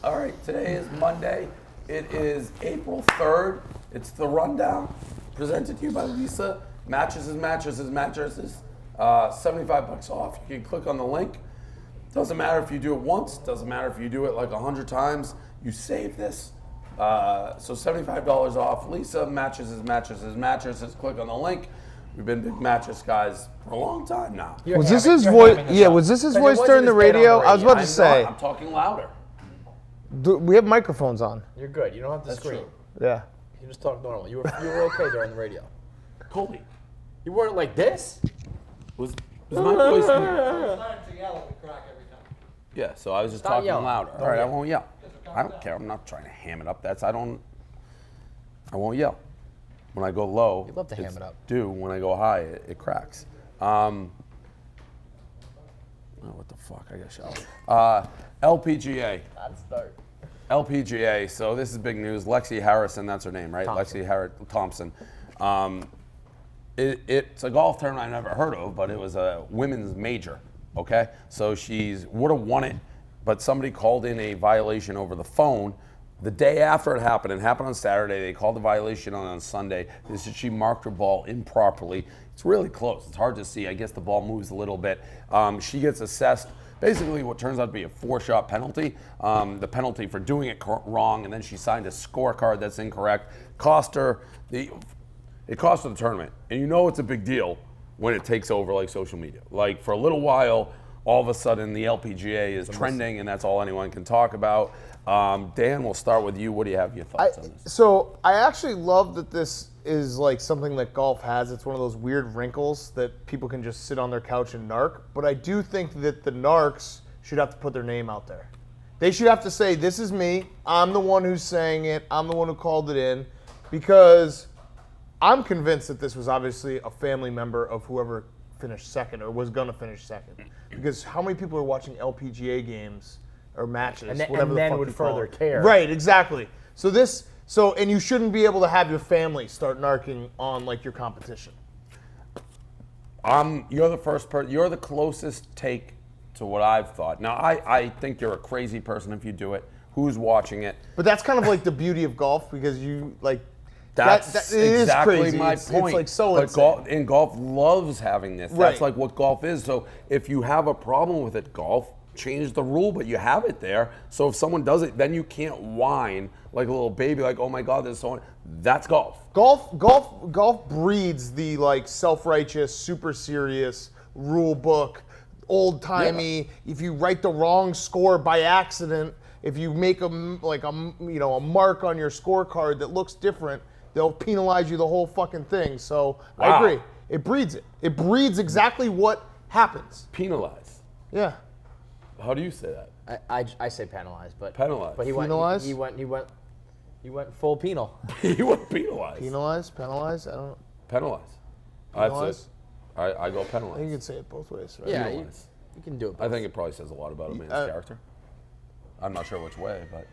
All right, today is Monday. It is April 3rd. It's the Rundown, presented to you by Lisa. Mattresses. 75 bucks off. You can click on the link. Doesn't matter if you do it once. Doesn't matter if you do it like 100 times. You save this. So $75 off. Lisa, mattresses. Click on the link. We've been big mattress guys for a long time now. Was this his voice? Yeah, was this his voice during the radio? I was about to say. I'm talking louder. We have microphones on. You're good. You don't have to scream. Yeah. You can just talk normal. You were okay during the radio. Colby. You weren't like this? Was my voice? Starting to yell at the crack every time. Yeah, so I was just Stop talking yelling. louder. Don't All right, I yell. won't yell. I don't care. I'm not trying to ham it up. I won't yell. When I go low, You'd love to ham it's it up. When I go high, it cracks. Oh, what the fuck? I got shower. LPGA. I'd start. LPGA. So this is big news. Lexi Harrison, that's her name, right? Thompson. Thompson. It's a golf tournament I never heard of, but it was a women's major. Okay, so she would have won it, but somebody called in a violation over the phone. The day after it happened on Saturday. They called the violation on Sunday. They said she marked her ball improperly. It's really close. It's hard to see. I guess the ball moves a little bit. She gets assessed basically what turns out to be a 4-shot penalty. The penalty for doing it wrong, and then she signed a scorecard that's incorrect. It cost her the tournament. And you know it's a big deal when it takes over like social media. Like for a little while, all of a sudden the LPGA is trending, and that's all anyone can talk about. Dan, we'll start with you. What do you have your thoughts on this? So I actually love that this is like something that golf has. It's one of those weird wrinkles that people can just sit on their couch and narc. But I do think that the narcs should have to put their name out there. They should have to say, this is me. I'm the one who's saying it. I'm the one who called it in. Because I'm convinced that this was obviously a family member of whoever finished second or was going to finish second. Because how many people are watching LPGA games or matches, And whatever the then fuck would you call further it. care. Right, exactly. And you shouldn't be able to have your family start narking on like your competition. You're the first person. You're the closest take to what I've thought. Now, I think you're a crazy person if you do it. Who's watching it? But that's kind of like the beauty of golf because you like. That's it is exactly crazy. my It's point. like so but insane. golf loves having this. Right. That's like what golf is. So if you have a problem with it, golf, change the rule, but you have it there. So if someone does it, then you can't whine like a little baby, like, oh my God, there's someone. That's golf. Golf breeds the like self-righteous, super serious rule book, old-timey. Yeah. If you write the wrong score by accident, if you make a mark on your scorecard that looks different, they'll penalize you the whole fucking thing. So I Wow. agree. It breeds it. It breeds exactly what happens. Penalize. Yeah. How do you say that? I say penalized, but Penalized. But he went. Penalized? He went full penal. You want penalize. Penalize? I don't. Penalize. Penalize? That's it. I go I think you penalize. can say it both ways, right? Yeah, Penalize. you can do it. I think it probably says a lot about a man's character. I'm not sure which way, but.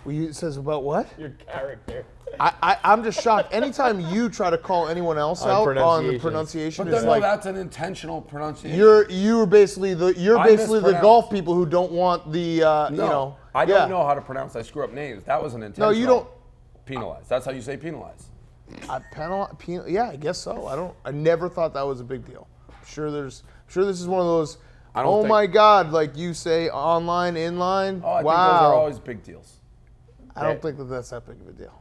It says about what? Your character. I'm just shocked. Anytime you try to call anyone else On out on the pronunciations. pronunciation, But it's then, like that's an intentional pronunciation. you're basically the I mispronounce. golf people who don't want the No, I don't know how to pronounce. I screw up names. That was an intentional. No, you don't. Penalize. That's how you say penalize. Yeah, I guess so. I never thought that was a big deal. I'm sure this is one of those. I don't Oh think- my God! Like you say, online, inline. Oh, I wow. think those are always big deals. I don't think that that's that big of a deal.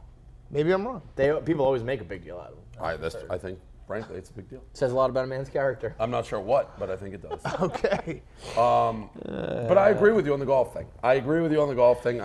Maybe I'm wrong. People always make a big deal out of it. I think, frankly, it's a big deal. Says a lot about a man's character. I'm not sure what, but I think it does. Okay. But I agree with you on the golf thing. I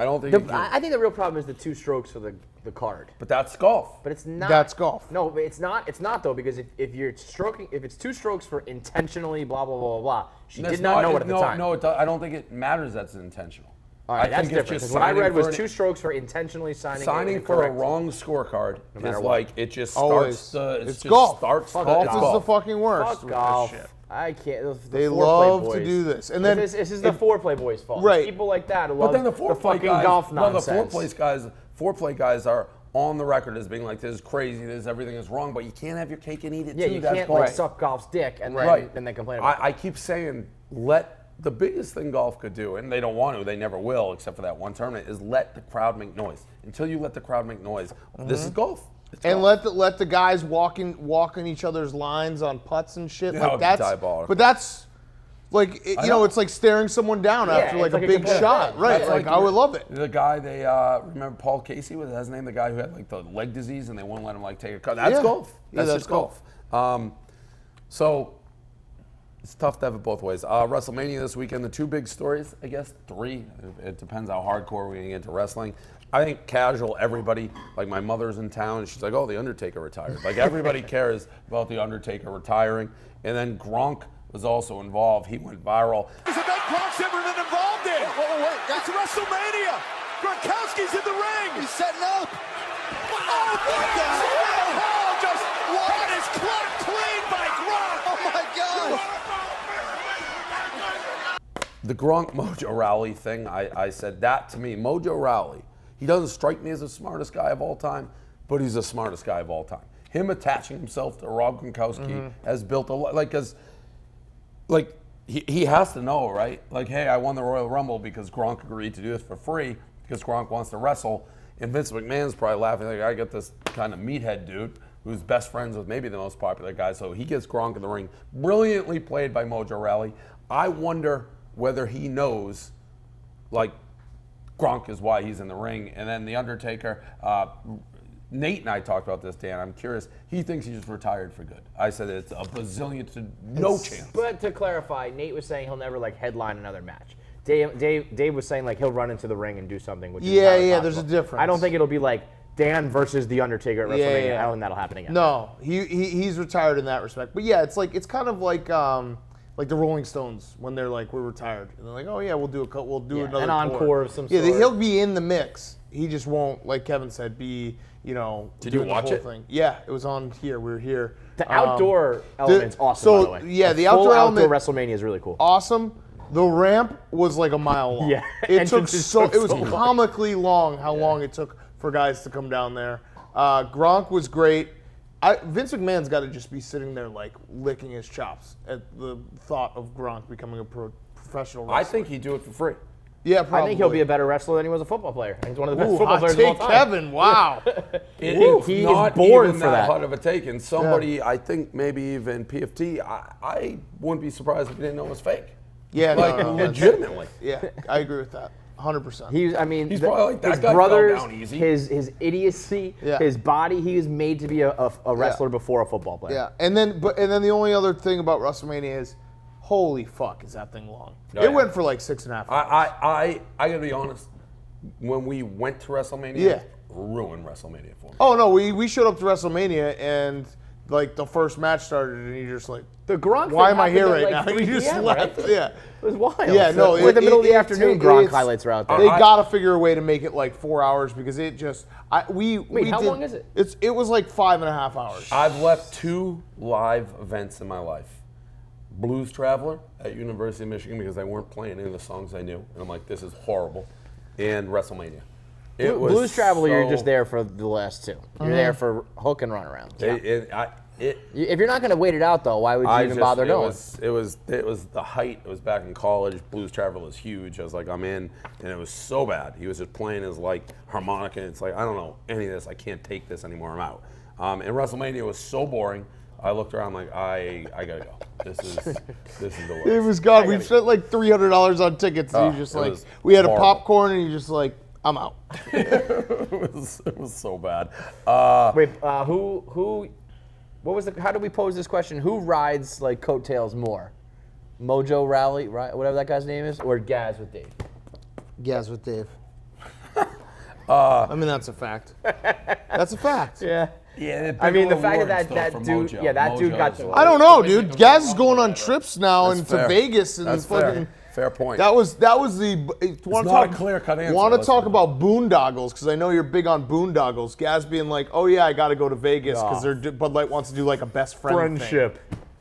don't think. I think the real problem is the 2 strokes for the card. But that's golf. But it's not. That's golf. No, but it's not. It's not though, because if it's 2 strokes for intentionally blah blah blah blah blah. She That's did not know it at the time. No, I don't think it matters. That's intentional. All right, I that's think different. it's just Because what I read was signing 2 strokes for intentionally signing for a correct. wrong scorecard matter is what. like it just Always. starts. It's golf. Starts Fuck golf. golf. This is the fucking worst. Fuck with golf. this shit. I can't. They foreplay love boys. to do this, and then this is the foreplay boys' fault. Right. It's people like that who But love then the the foreplay fucking guys, golf no, the nonsense. foreplay guys are on the record as being like, this is crazy, everything is wrong, but you can't have your cake and eat it Yeah, too. you That's can't golf. like suck golf's dick and then complain about it. I keep saying, let the biggest thing golf could do, and they don't want to, they never will, except for that one tournament, is let the crowd make noise. Until you let the crowd make noise, this is golf. It's And golf. let the guys walk in each other's lines on putts and shit. That Like would be that's diabolical. but that's like you know, know. it's like staring someone down after like it's a like a big complete shot. thing. Right. That's Like I would love it. The guy they remember Paul Casey was his name, the guy who had like the leg disease and they wouldn't let him like take a cut. That's Yeah. golf. Yeah, That's that's just golf. So it's tough to have it both ways. WrestleMania this weekend, the two big stories, I guess, three. It depends how hardcore we're gonna get into wrestling. I think casual, everybody, like my mother's in town, and she's like, oh, The Undertaker retired. Like everybody cares about The Undertaker retiring. And then Gronk was also involved. He went viral. It's a event Gronk's ever been involved in. Wait. It's WrestleMania. Gronkowski's in the ring. He's setting up. Oh, what? Just what is clocked clean by Gronk? Oh, my God. The Gronk Mojo Rowley thing, I said that to me. Mojo Rowley, he doesn't strike me as the smartest guy of all time, but he's the smartest guy of all time. Him attaching himself to Rob Gronkowski has built a lot, like he has to know, right? Like, hey, I won the Royal Rumble because Gronk agreed to do this for free because Gronk wants to wrestle. And Vince McMahon's probably laughing, like, I got this kind of meathead dude who's best friends with maybe the most popular guy. So he gets Gronk in the ring. Brilliantly played by Mojo Rowley. I wonder whether he knows, like, Gronk is why he's in the ring. And then The Undertaker, Nate and I talked about this, Dan. I'm curious. He thinks he's retired for good. I said it's a bazillion to no chance. But to clarify, Nate was saying he'll never like headline another match. Dave was saying like he'll run into the ring and do something. Which is entirely there's a possible. difference. I don't think it'll be like Dan versus The Undertaker at WrestleMania. Yeah. I don't think that'll happen again. No, he's retired in that respect. But yeah, it's kind of like the Rolling Stones when they're like, we're retired, and they're like, oh yeah, we'll do another an encore tour. of some Yeah, sort. he'll be in the mix. He just won't, like Kevin said, be Did you doing watch the it? whole thing. Yeah, it was on here. We were here. The outdoor element's awesome, by the way. Yeah, the full outdoor outdoor element WrestleMania is really cool. awesome. The ramp was like a mile long. Yeah, it took entrances so. took It was so long. comically long. How long it took for guys to come down there. Gronk was great. Vince McMahon's got to just be sitting there like licking his chops at the thought of Gronk becoming a professional wrestler. I think he'd do it for free. Yeah, I probably. think he'll be a better wrestler than he was a football player. He's one of the best Ooh, football hot players of all take, time. Kevin. Wow. It's He is not born even for that that. hard of a take. And somebody, I think maybe even PFT, I wouldn't be surprised if he didn't know it was fake. Yeah, Like, no, legitimately. yeah, I agree with that. 100%. He's probably like, that his guy fell brothers, down easy. his idiocy, Yeah. his body. He was made to be a wrestler before a football player. Yeah, and then the only other thing about WrestleMania is, holy fuck, is that thing long? Oh, It yeah. went for like 6.5 hours. I gotta be honest. When we went to WrestleMania, Yeah. ruined WrestleMania for me. Oh no, we showed up to WrestleMania and like the first match started and you're just like, The Gronk why thing am I here happened right at, now? like, You 3 just p.m., left. right? Yeah. It was wild. Yeah, no, It was the middle of the it- afternoon. it's- Gronk highlights are out there. They gotta figure a way to make it like 4 hours because it just we how did- long is it? It was like 5.5 hours. I've left 2 live events in my life. Blues Traveler at University of Michigan because they weren't playing any of the songs I knew. And I'm like, this is horrible. And WrestleMania. It was Blues Traveler, you're so- just there for the last 2. You're there for hook and run around. If you're not going to wait it out, though, why would you even bother going? It was the height. It was back in college. Blues Traveler was huge. I was like, I'm in, and it was so bad. He was just playing his like harmonica. And it's like, I don't know any of this. I can't take this anymore. I'm out. And WrestleMania was so boring. I looked around like, I gotta go. This is the worst. It was God. We spent like $300 on tickets. And you just it like was we had a horrible. popcorn and you just like, I'm out. it was so bad. Wait, who? What was the? How do we pose this question? Who rides like coattails more? Mojo Rowley, right? Whatever that guy's name is, or Gaz with Dave? Gaz with Dave. I mean, that's a fact. That's a fact. Yeah. Yeah, I mean, the big fact awards, that though, that for dude, Mojo. yeah, that dude got. Mojo's I don't know, dude. Gaz is going on trips now That's into fair. Vegas and That's fucking. fair point. That was the. Want not a clear-cut answer, Want to let's talk be- about boondoggles because I know you're big on boondoggles. Gaz being like, oh yeah, I got to go to Vegas because Bud Light wants to do like a best friend thing.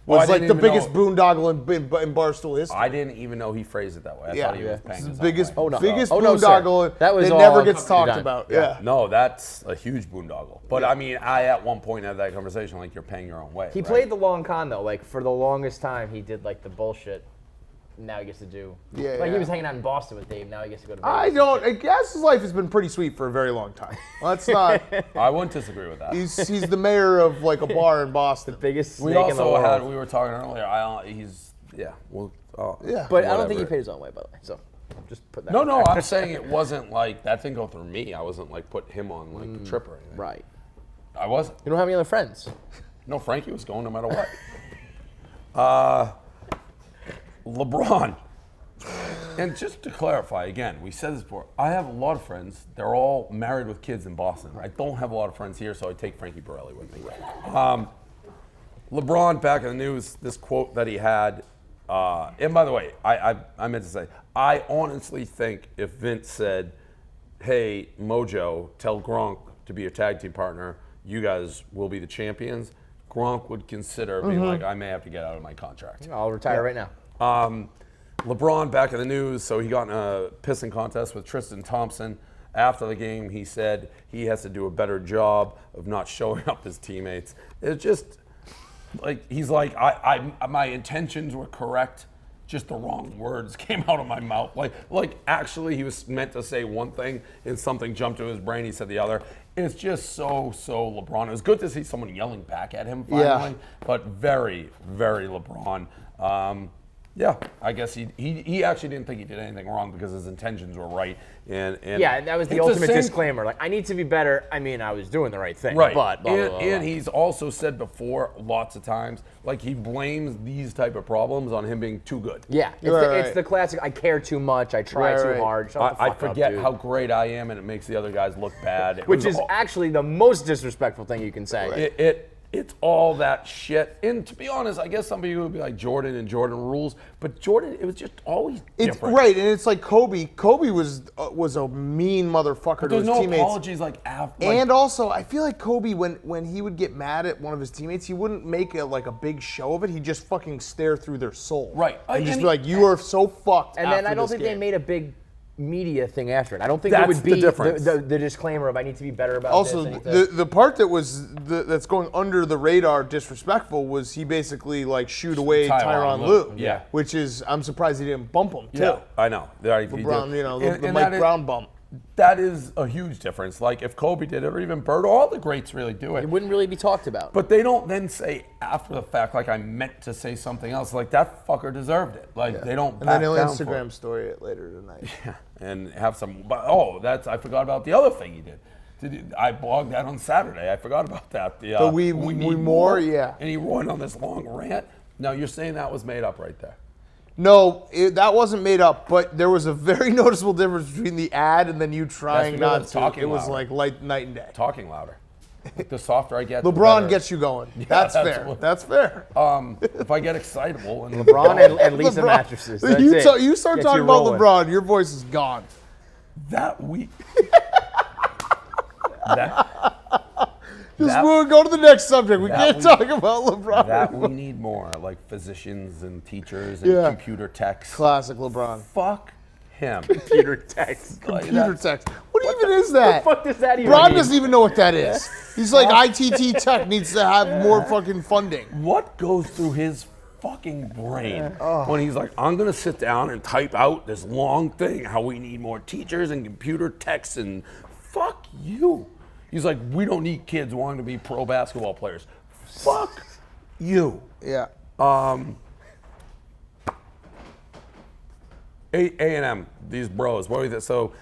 Well, I Was like didn't the even biggest know- boondoggle in Barstool history. I didn't even know he phrased it that way. I Yeah. thought he was It's paying the his biggest, own way. biggest Oh, no, sir. boondoggle That was that all never gets company talked done. about. Yeah. Yeah. No, that's a huge boondoggle. But I mean, I at one point had that conversation like you're paying your own way. He right? played the long con though. Like for the longest time, he did like the bullshit now he gets to do. Yeah, Like yeah. he was hanging out in Boston with Dave. Now he gets to go to Vegas. I guess his life has been pretty sweet for a very long time. Let's not. I wouldn't disagree with that. He's the mayor of like a bar in Boston. Biggest We snake in the also world. had, we were talking earlier, Yeah. But I don't think he whatever. paid his own way, by the way. So just put that. No, out no, there. I'm saying it wasn't like, that didn't go through me. I wasn't like put him on like the trip or anything. Right. I wasn't. You don't have any other friends. No, Frankie was going no matter what. LeBron. And just to clarify, again, we said this before, I have a lot of friends. They're all married with kids in Boston. I don't have a lot of friends here, so I take Frankie Borelli with me. LeBron, back in the news, this quote that he had, and by the way, I meant to say, I honestly think if Vince said, hey, Mojo, tell Gronk to be your tag team partner, you guys will be the champions, Gronk would consider being like, I may have to get out of my contract. I'll retire right now. LeBron back in the news, so he got in a pissing contest with Tristan Thompson. After the game, he said he has to do a better job of not showing up his teammates. It's just like he's like, my intentions were correct, just the wrong words came out of my mouth. Like actually, he was meant to say one thing and something jumped to his brain. He said the other. It's just so LeBron. It was good to see someone yelling back at him finally, but very, very LeBron. Yeah, I guess he actually didn't think he did anything wrong because his intentions were right. And Yeah, that was the it's ultimate same- disclaimer. Like, I need to be better. I mean, I was doing the right thing. Right, But blah, blah, blah, and blah. he's also said before lots of times, like he blames these type of problems on him being too good. Yeah, it's, it's the classic, I care too much, I try too hard. Shut the I fuck forget up, dude. how great I am, and it makes the other guys look bad. It Which was is all- actually the most disrespectful thing you can say. It's all that shit. And to be honest, I guess some people would be like Jordan and Jordan rules, but Jordan, it was just always It's different. right, and it's like Kobe. Kobe was a mean motherfucker to There's his no teammates. apologies like after. And also, I feel like Kobe, when he would get mad at one of his teammates, he wouldn't make like a big show of it. He'd just fucking stare through their soul. Right. And just And be like, you are so fucked. And then after I don't this think game. they made a big media thing after it. I don't think That's it would the be difference. the disclaimer of I need to be better about Also, this. I need to- the part that was that's going under the radar disrespectful was he basically like shoot away Tyronn Tyronn Lue. Lue. Yeah. Which is, I'm surprised he didn't bump him too. Yeah, I know. LeBron, the And Mike that is- Brown bump. That is a huge difference. Like if Kobe did it, or even Bird, all the greats really do it. it wouldn't really be talked about. But they don't then say after the fact, like I meant to say something else. Like that fucker deserved it. Like they don't. And then he'll back down for Instagram it. story it later tonight. Yeah, and have some. But I forgot about the other thing he did. I blogged that on Saturday. I forgot about that. The we need more, yeah. And he went on this long rant. Now you're saying that was made up right there. No, that wasn't made up, but there was a very noticeable difference between the ad and then you trying because not it's to. talking It was louder. like night and day. Talking louder. The softer I get, the LeBron better. gets you going. Yeah, that's that's fair. what- That's fair. If I get excitable and LeBron and Lisa LeBron- mattresses. That's you, it. you start Gets talking you about rolling. LeBron, your voice is gone. that week. that Just That- go to the next subject. We that can't we- talk about LeBron. that we need more, like physicians and teachers and Yeah. computer techs. Classic LeBron. Fuck him. Computer text. Like Computer that- text. What even is that? What the fuck does that even Bron mean? doesn't even know what that is. He's like, ITT Tech needs to have more fucking funding. What goes through his fucking brain when he's like, I'm gonna sit down and type out this long thing, how we need more teachers and computer techs and fuck you. He's like, we don't need kids wanting to be pro basketball players. Fuck you. Yeah. A&M, these bros. What do you think? So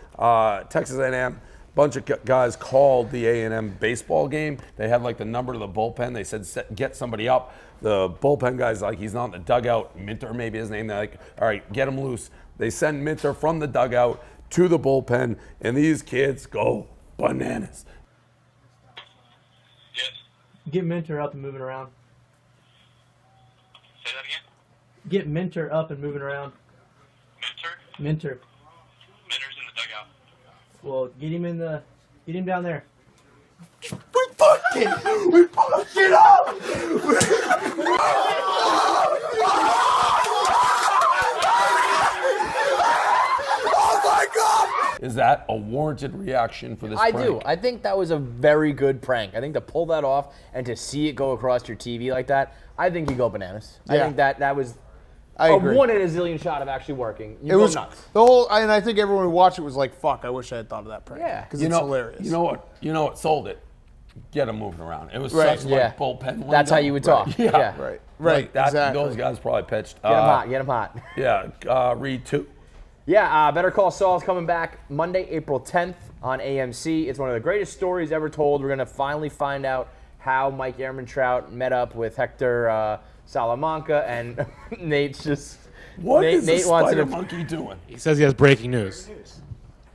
Texas A&M, bunch of guys called the A&M baseball game. They had like the number to the bullpen. They said, get somebody up. The bullpen guy's like, he's not in the dugout. Minter, maybe his name. They're like, all right, get him loose. They send Minter from the dugout to the bullpen, and these kids go bananas. Yes. Get Minter up and moving around. Say that again. Get Minter up and moving around. Minter? Minter. Minter's in the dugout. Well, get him down there. We fucked it up! Oh my God! Is that a warranted reaction for this I prank? do. I think that was a very good prank. I think to pull that off and to see it go across your TV like that, I think you go bananas. I Yeah. think that was I agree. A 1 in a zillion shot of actually working. You It go was nuts. the whole, and I think everyone who watched it was like, "Fuck! I wish I had thought of that prank." Yeah. because it's hilarious. You know what? You know what sold it? Get him moving around. It was Right. such Yeah. like bullpen lingo. That's how you would talk. Yeah. Right, Like that, exactly. Those guys probably pitched. Get him hot. Get him hot. Yeah, Reed too. Yeah, Better Call Saul is coming back Monday, April 10th on AMC. It's one of the greatest stories ever told. We're going to finally find out how Mike Ehrmantraut met up with Hector Salamanca, and Nate's just... What is the wants spider to- monkey doing? He says he has breaking news.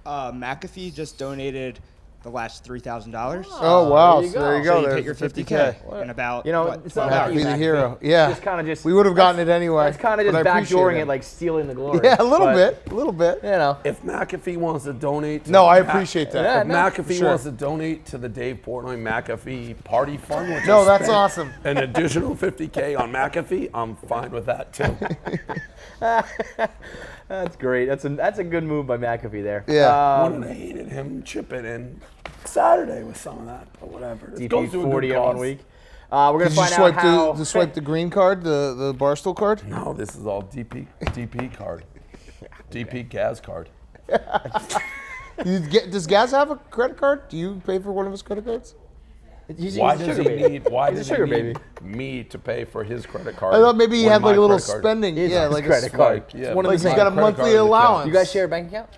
McAfee just donated the last $3,000. Oh wow! there you So there you go. go. So you There's hit your the 50K in about You know, what, it's not 12 about hours. you, Be the McAfee. hero. Yeah. Just kind of just... We would have gotten it anyway. That's kind of but just I appreciate backdooring it. it, like stealing the glory. Yeah, a little But- bit. A little bit. You know. If McAfee wants to donate, to No, I appreciate that. Yeah, If no, McAfee sure. wants to donate to the Dave Portnoy McAfee Party Fund, which No, is that's awesome. an additional $50K on McAfee, I'm fine with that too. That's great. That's a good move by McAfee there. Yeah. Wouldn't have hated him chipping in Saturday with some of that, but whatever. It goes DP to a good 40 in cause. 1 week. We're going Did to you find out swipe how... swipe the green card, the Barstool card? No, this is all DP card. DP Gaz card. Does Gaz have a credit card? Do you pay for one of his credit cards? He's Why a does sugar he baby. need? Why He's a does sugar he baby. need me to pay for his credit card? I thought maybe he when had like my a little credit card- spending. His Yeah, like credit a, card. Like, yeah, It's one of like the he's same. got a credit monthly card account. allowance. You guys share a bank account?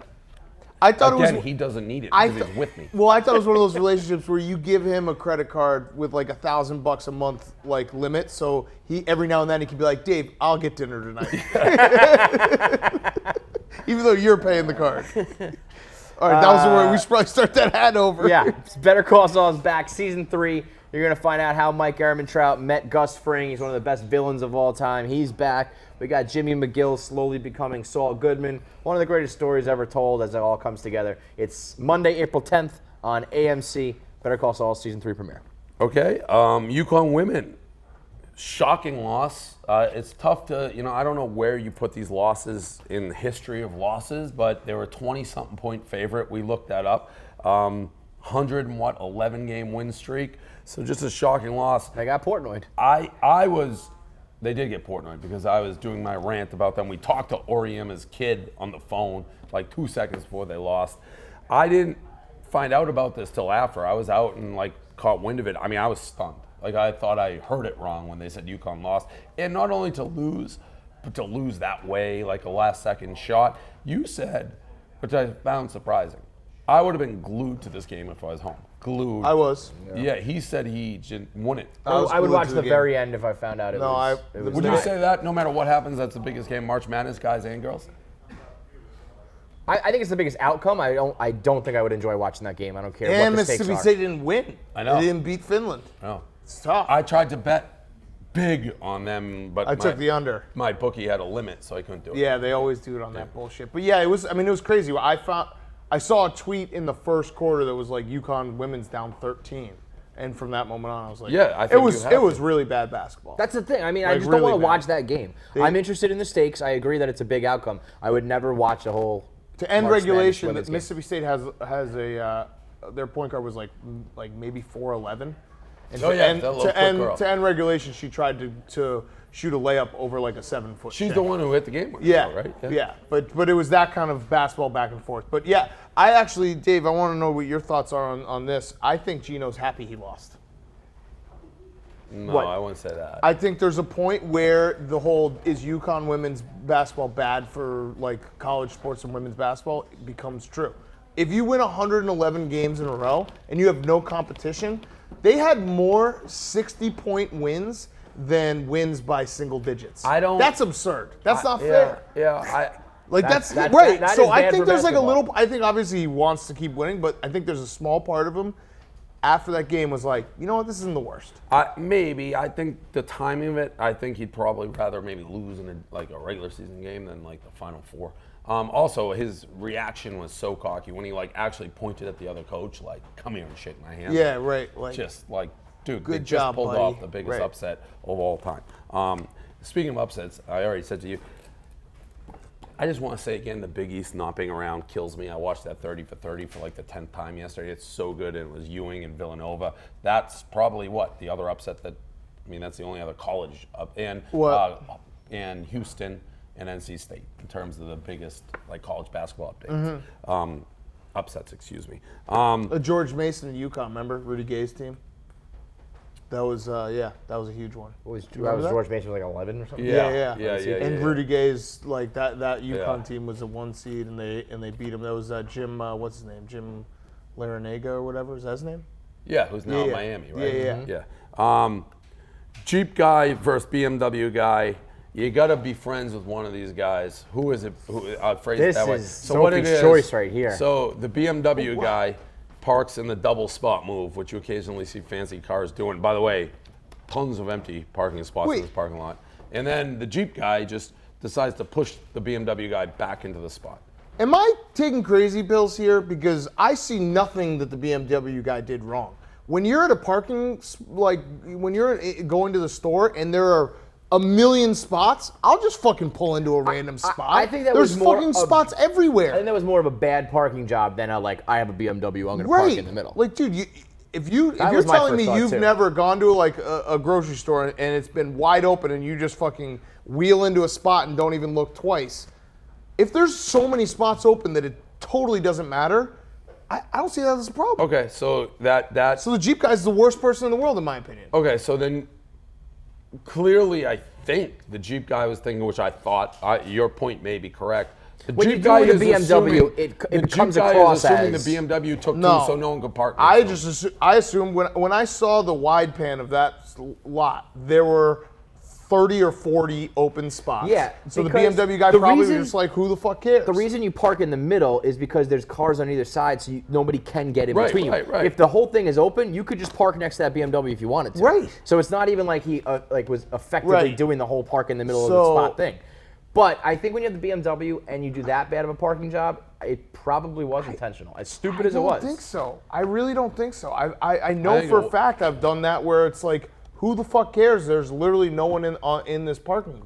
I thought it Again, was. he doesn't need it I because th- he's with me. Well, I thought it was one of those relationships where you give him a credit card with like $1,000 a month like limit, so he every now and then he can be like, Dave, I'll get dinner tonight, even though you're paying the card. All right, that was the word. We should probably start that ad over. Yeah, Better Call Saul is back, season 3. You're going to find out how Mike Ehrmantraut met Gus Fring. He's one of the best villains of all time. He's back. We got Jimmy McGill slowly becoming Saul Goodman. One of the greatest stories ever told as it all comes together. It's Monday, April 10th on AMC. Better Call Saul season 3 premiere. Okay, Uconn women, shocking loss. It's tough to, I don't know where you put these losses in the history of losses, but they were a 20-something point favorite. We looked that up. 11-game win streak. So just a shocking loss. They got Portnoy. They did get Portnoy because I was doing my rant about them. We talked to Oriema's kid on the phone like 2 seconds before they lost. I didn't find out about this till after. I was out and caught wind of it. I mean, I was stunned. I thought I heard it wrong when they said UConn lost. And not only to lose, but to lose that way, like a last-second shot. You said, which I found surprising, I would have been glued to this game if I was home. Glued. I was. Yeah, he said he wouldn't. I would glued watch to the game. very end if I found out it No, was. I- it was Would not. you say that no matter what happens, that's the biggest game, March Madness, guys and girls? I think it's the biggest outcome. I don't think I would enjoy watching that game. I don't care And what the stakes Mississippi are. State didn't win. I know. They didn't beat Finland. No. It's tough. I tried to bet big on them, but I took the under. My bookie had a limit, so I couldn't do it. Yeah, they always do it on that bullshit. But yeah, it was crazy. I saw a tweet in the first quarter that was like UConn women's down 13. And from that moment on, I was like, Yeah, I think you have it was to. really bad basketball. That's the thing. I mean, I Like, just don't really want to bad. watch that game. I'm interested in the stakes. I agree that it's a big outcome. I would never watch the whole. To end March Madness regulation, women's game. Mississippi State has a their point guard was like maybe 4'11". And Oh, yeah, that little quick girl. to end regulation, she tried to shoot a layup over like a 7-foot. She's shot. the one who hit the game winner, Yeah, though, right? Yeah, but it was that kind of basketball back and forth. But yeah, I actually, Dave, I want to know what your thoughts are on this. I think Gino's happy he lost. No, What? I wouldn't say that. I think there's a point where the whole is UConn women's basketball bad for like college sports and women's basketball becomes true. If you win 111 games in a row and you have no competition, they had more 60-point wins than wins by single digits. That's absurd. That's not fair. Yeah, That's that- right. that So is I bad think for there's like a basketball. little. I think obviously he wants to keep winning, but I think there's a small part of him after that game was like, you know what, this isn't the worst. maybe. I think the timing of it, I think he'd probably rather maybe lose in a regular season game than like the Final Four. Also, his reaction was so cocky when he actually pointed at the other coach, like, come here and shake my hand. Yeah, right. Like, Just like, dude, Good they just job, pulled buddy. off the biggest Right. upset of all time. Speaking of upsets, I already said to you, I just want to say again, the Big East not being around kills me. I watched that 30 for 30 for like the 10th time yesterday. It's so good, and it was Ewing and Villanova. That's probably the other upset that's the only other college up. And What? and Houston and NC State in terms of the biggest like college basketball updates. Mm-hmm. Upsets, excuse me. George Mason and Uconn, remember Rudy Gay's team? That was that was a huge one. George Mason was like 11 or something? Yeah. yeah. And Rudy Gay's like that Uconn team was a 1 seed, and they beat him. That was Jim what's his name? Jim Larinaga or whatever. Is that his name? Yeah, who's now in Miami, right? Yeah. Jeep guy versus BMW guy. You got to be friends with one of these guys. Who is it? I'll phrase it that way. This is Sophie's choice right here. So the BMW guy parks in the double spot move, which you occasionally see fancy cars doing. By the way, tons of empty parking spots in this parking lot. And then the Jeep guy just decides to push the BMW guy back into the spot. Am I taking crazy pills here? Because I see nothing that the BMW guy did wrong. When you're at a parking, like when you're going to the store and there are a million spots, I'll just fucking pull into a random spot. I think that there's was more fucking spots everywhere. I think that was more of a bad parking job than I have a BMW, I'm going to park in the middle. Like, dude, if you're was my telling first me thought, you've too. never gone to like a grocery store and it's been wide open and you just fucking wheel into a spot and don't even look twice, if there's so many spots open that it totally doesn't matter, I don't see that as a problem. Okay, so that. So the Jeep guy's the worst person in the world, in my opinion. Okay, so then clearly I think the Jeep guy was thinking, which I thought, your point may be correct. The When Jeep you guy do is the BMW, assuming, it the comes Jeep guy across is assuming as- the BMW took No. two so no one could park. I next to him. assumed when I saw the wide pan of that lot, there were 30 or 40 open spots. Yeah, So the because BMW guy the probably reason- was just like, who the fuck cares? The reason you park in the middle is because there's cars on either side, so nobody can get in Right, between you. right. If the whole thing is open, you could just park next to that BMW if you wanted to. Right. So it's not even like he was effectively Right. doing the whole park in the middle of So- the spot thing. But I think when you have the BMW and you do that bad of a parking job, it probably was intentional. As stupid as it was. I don't think so. I really don't think so. I know think for a it- fact I've done that where it's like, who the fuck cares? There's literally no one in this parking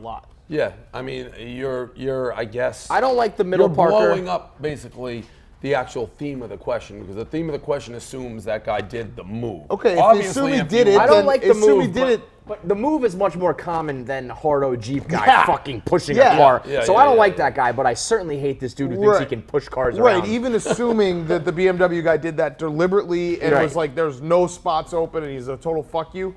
lot. Yeah, I mean, you're I guess. I don't like the middle you're parker. blowing up basically the actual theme of the question because the theme of the question assumes that guy did the move. Okay, if they Obviously, assume he if did you- it, I don't then like the assume move. he did it. But the move is much more common than hardo Jeep guy Yeah. fucking pushing Yeah. a car. Yeah, so yeah, I don't yeah, like yeah. that guy, but I certainly hate this dude who thinks he Right. can push cars Right, around. even assuming that the BMW guy did that deliberately and Right. was like, there's no spots open and he's a total fuck you.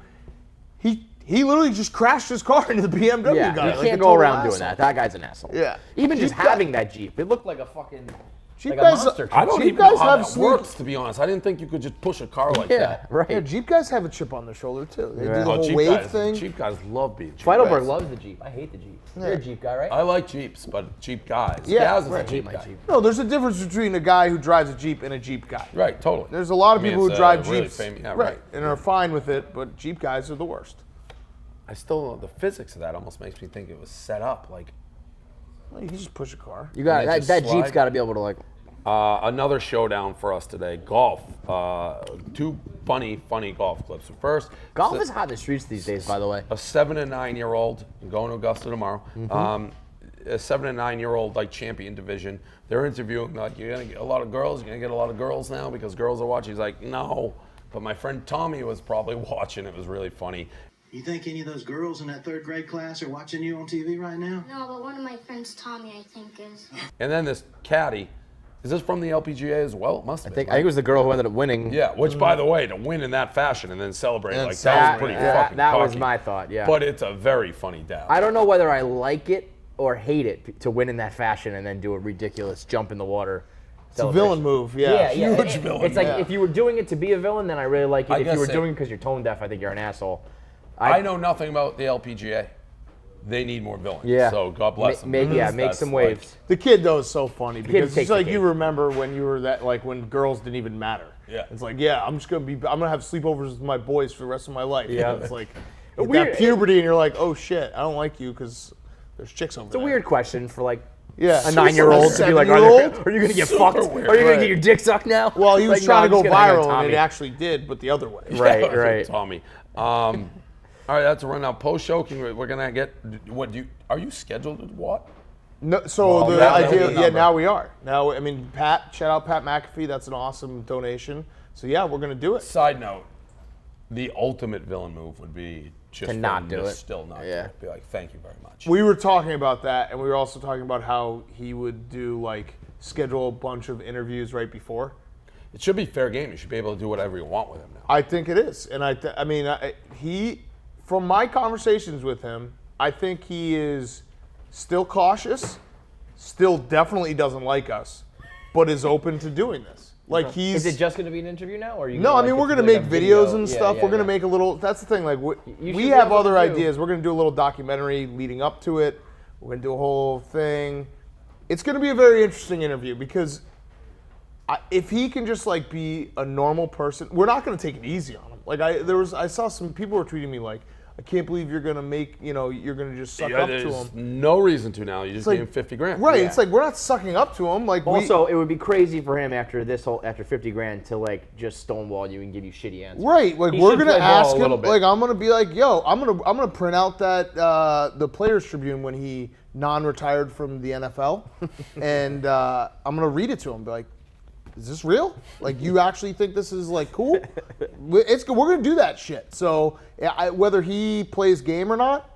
He literally just crashed his car into the BMW yeah, guy. you like a can't go total around asshole. doing that. That guy's an asshole. Yeah. Even just Jeep guy- having that Jeep, it looked like a fucking Jeep like a guys- monster I truck. don't Jeep even know guys how have that sweet- works, to be honest. I didn't think you could just push a car like Yeah, that. right. Yeah, Jeep guys have a chip on their shoulder too. They do the Yeah. whole Jeep wave guys, thing. Jeep guys love being Jeep Feidelberg guys. loves the Jeep. I hate the Jeep. You're a Jeep guy, right? I like Jeeps, but Jeep guys. Yeah, Gaz is right. a Jeep my guy. Jeep. No, there's a difference between a guy who drives a Jeep and a Jeep guy. Right, totally. There's a lot of I mean, people who it's, drive really Jeeps, yeah, right, and are fine with it, but Jeep guys are the worst. I still, the physics of that almost makes me think it was set up. Like Well, you can just push a car. You got And it that, just that Jeep's slide. got to be able to like. another showdown for us today. Golf. Two funny golf clips. First, Golf is hot in the streets these days, by the way. a 7 and 9 year old going to Augusta tomorrow. A 7 and 9 year old like champion division. They're interviewing like, you're gonna get a lot of girls. You're gonna get a lot of girls now because girls are watching. He's like, no. But my friend Tommy was probably watching. It was really funny. You think any of those girls in that third grade class are watching you on TV right now? No, but one of my friends, Tommy, I think is. And then this caddy. Is this from the LPGA as well? It must have I been. think it was the girl who ended up winning. Yeah, which by the way, to win in that fashion and then celebrate And like that was pretty fucking that was cocky. my thought. Yeah. But it's a very funny dab. I don't know whether I like it or hate it to win in that fashion and then do a ridiculous jump in the water. It's a villain move, Yeah, huge villain. It's like yeah. if you were doing it to be a villain, then I really like it. I If you guess were it- doing it because you're tone deaf, I think you're an asshole. I know nothing about the LPGA. They need more villains. Yeah. So God bless them. Make because make that's some like- waves. The kid though is so funny because takes it's the like cake. you remember when you were that like when girls didn't even matter. Yeah. It's like I'm gonna have sleepovers with my boys for the rest of my life. Yeah. It's like A you weird- that puberty and you're like, oh shit, I don't like you because there's chicks over It's a there. weird question for like Yeah. a 9-year-old to be like, are you gonna get Super fucked? weird. Are you gonna Right. get your dick sucked now? Well, he was Like, trying no, to I'm go just gonna hang on viral and Tommy. it actually did, but the other way. Right, Yeah, right. Tommy. All right, that's a rundown. Post show, we're gonna get. Are you scheduled to what? No, so Well, the that idea, number. yeah, now we are. Now, I mean, shout out Pat McAfee. That's an awesome donation. So yeah, we're gonna do it. Side note: the ultimate villain move would be just To for not him do to it. still not Yeah. do it. Be like, thank you very much. We were talking about that, and we were also talking about how he would do like schedule a bunch of interviews right before. It should be fair game. You should be able to do whatever you want with him now. I think it is, and I mean, from my conversations with him, I think he is still cautious, still definitely doesn't like us, but is open to doing this. Like Is it just going to be an interview now, or are you? No, I mean we're gonna make videos and stuff. We're gonna make. make a little. That's the thing. Like we should have be able other to do- ideas. We're gonna do a little documentary leading up to it. We're gonna do a whole thing. It's gonna be a very interesting interview because if he can just like be a normal person, we're not gonna take it easy on him. Like I saw some people were tweeting me like, I can't believe you're gonna make, you're gonna just suck up to there's him. no reason to now. You just like- gave him 50 grand. Right? Yeah. It's like we're not sucking up to him. Like Also, it would be crazy for him after 50 grand to like just stonewall you and give you shitty answers. Right, like He we're should gonna play ball ask a him. little bit. Like I'm gonna be like, yo, I'm gonna print out that the Players Tribune when he non-retired from the NFL, and I'm gonna read it to him. Be like, is this real? Like you actually think this is like cool? We're gonna do that shit. So whether he plays game or not,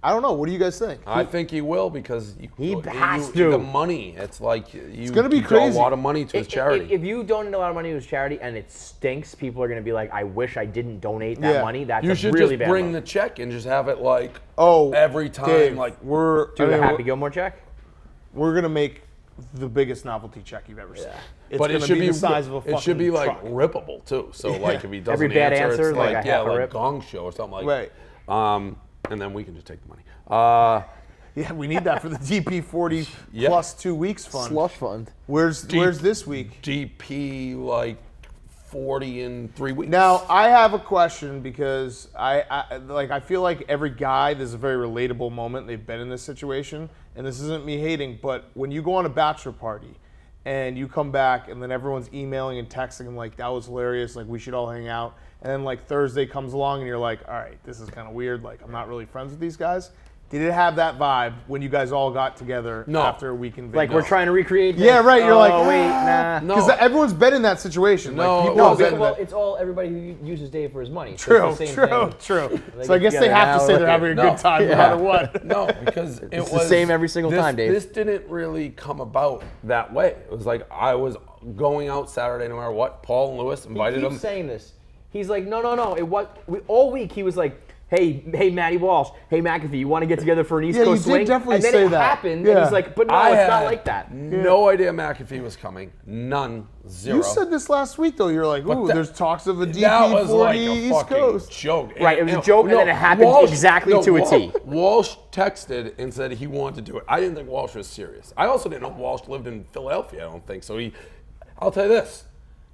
I don't know. What do you guys think? I think he will because He has to. The money. It's like it's gonna be a crazy. lot of money to his charity. If you donate a lot of money to his charity and it stinks, people are going to be like, I wish I didn't donate that Yeah. money. That's you a should really just bad bring move. the check and just have it like Oh, every time. Dave, Like we're Do I mean, a Happy Gilmore check? we're gonna make the biggest novelty check you've ever seen. It's but it gonna should be the size of a fucking it should be like truck. rippable too. So like if he doesn't Every bad answer, answer, it's like like a yeah, half a like rip. Gong Show or something like. Right. And then we can just take the money. Yeah, we need that for the DP40 Yep. plus 2 weeks fund. Slush fund. Where's this week? DP like 40 in 3 weeks. Now I have a question because I feel like every guy, there's a very relatable moment they've been in this situation, and this isn't me hating, but when you go on a bachelor party and you come back and then everyone's emailing and texting them like that was hilarious, like we should all hang out, and then like Thursday comes along and you're like, all right, this is kind of weird, like I'm not really friends with these guys. Did it have that vibe when you guys all got together after a weekend? Like we're trying to recreate this? Yeah, right. You're like, oh, wait, nah. because everyone's been in that situation. No, like, people No, have been in well, that. it's all everybody who uses Dave for his money. So True, it's the same true, thing. true. They So I get guess they together have to now, say they're like- having a No. good time no Yeah. matter what. No, because it It's was the same every single time, Dave. This didn't really come about that way. It was like I was going out Saturday no matter what. Paul and Lewis invited He him. keeps saying this. He's like, no. All week he was like, hey, Matty Walsh, hey, McAfee, you want to get together for an East Yeah, Coast you did swing? definitely and then say it that. happened, Yeah. and he's like, but no, I it's had not like that. No idea McAfee was coming. None. Zero. You said this last week though. You're like, ooh, that- there's talks of a that was DP40 like a East fucking Coast. joke. Right, it was a joke, and then it happened exactly to a T. Walsh texted and said he wanted to do it. I didn't think Walsh was serious. I also didn't know Walsh lived in Philadelphia. I don't think so. I'll tell you this.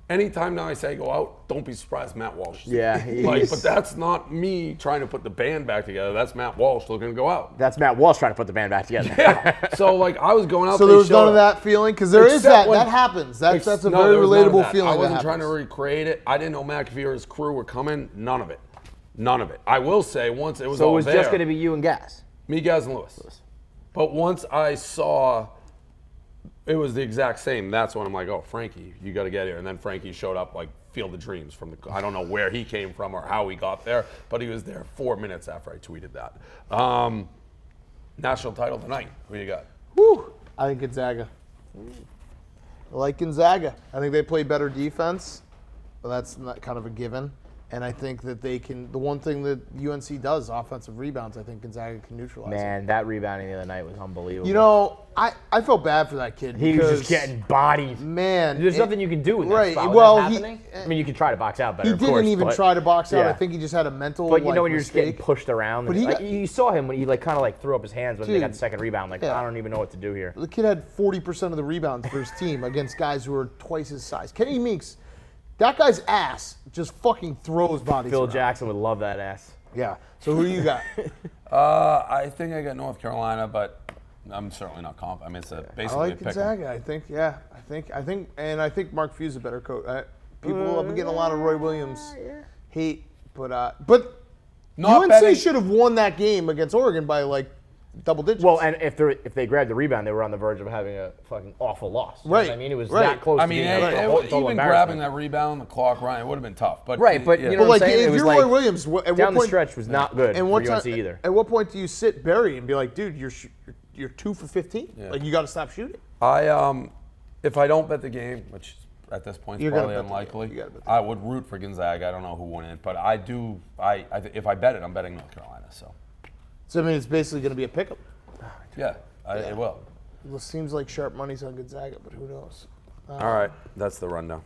Anytime now I say go out, don't be surprised Matt Walsh. Yeah, but that's not me trying to put the band back together. That's Matt Walsh looking to go out. That's Matt Walsh trying to put the band back together. Yeah. So like I was going out. So there was none of that feeling because there is Except that. when- That happens. That's a No, very there was none of relatable that. feeling. I wasn't that trying to happens. recreate it. I didn't know McAfee or his crew were coming. None of it. None of it. I will say once it was So all it was there. just going to be you and Gas. Me, Gaz, and Lewis. But once I saw it was the exact same, that's when I'm like, oh, Frankie, you got to get here. And then Frankie showed up like Field of Dreams from the, I don't know where he came from or how he got there, but he was there 4 minutes after I tweeted that. National title tonight. Who you got? Whew. I think Gonzaga. I like Gonzaga. I think they play better defense, but that's not kind of a given. And I think that they can. The one thing that UNC does, offensive rebounds, I think Gonzaga can neutralize. Man, that rebounding the other night was unbelievable. You know, I felt bad for that kid. He was because, just getting bodied. Man, There's nothing you can do with that right, spot when well, that's he- happening. I mean, you can try to box out better, He of didn't course, even but- try to box out. Yeah. I think he just had a mental. But you know like, when you're just getting mistake. pushed around. But and, he like, got- you saw him when he like kind of like threw up his hands when they got Dude. the second rebound. Like Yeah. I don't even know what to do here. The kid had 40% of the rebounds for his team against guys who are twice his size. Kenny Meeks, that guy's ass just fucking throws bodies Phil around. Jackson would love that ass. Yeah. So who you got? I think I got North Carolina, but I'm certainly not confident. I mean, it's I basically a like pick 'em. Gonzaga. I think, yeah. I think Mark Few's a better coach. People have been getting a lot of Roy Williams hate, but Not UNC betting- should have won that game against Oregon by like double digits. Well, and if they grabbed the rebound, they were on the verge of having a fucking awful loss. You know what Right. I mean, it was Right. that close I to mean, being a total even embarrassment. grabbing that rebound, the clock running, it would have been tough. But Right, but you know But what I'm like, saying? It if was you're like Roy Williams, at down what the point, stretch was not good and for what UNC time, either. At what point do you sit Barry and be like, dude, you're 2 for 15? Yeah. Like, you got to stop shooting. If I don't bet the game, which at this point is You're gonna probably bet the game. unlikely, You gotta bet the I would root for Gonzaga. I don't know who won it, but I do. If I bet it, I'm betting North Carolina. So So, I mean, it's basically going to be a pickup. yeah, it will. It seems like sharp money's on Gonzaga, but who knows? All right, that's the rundown.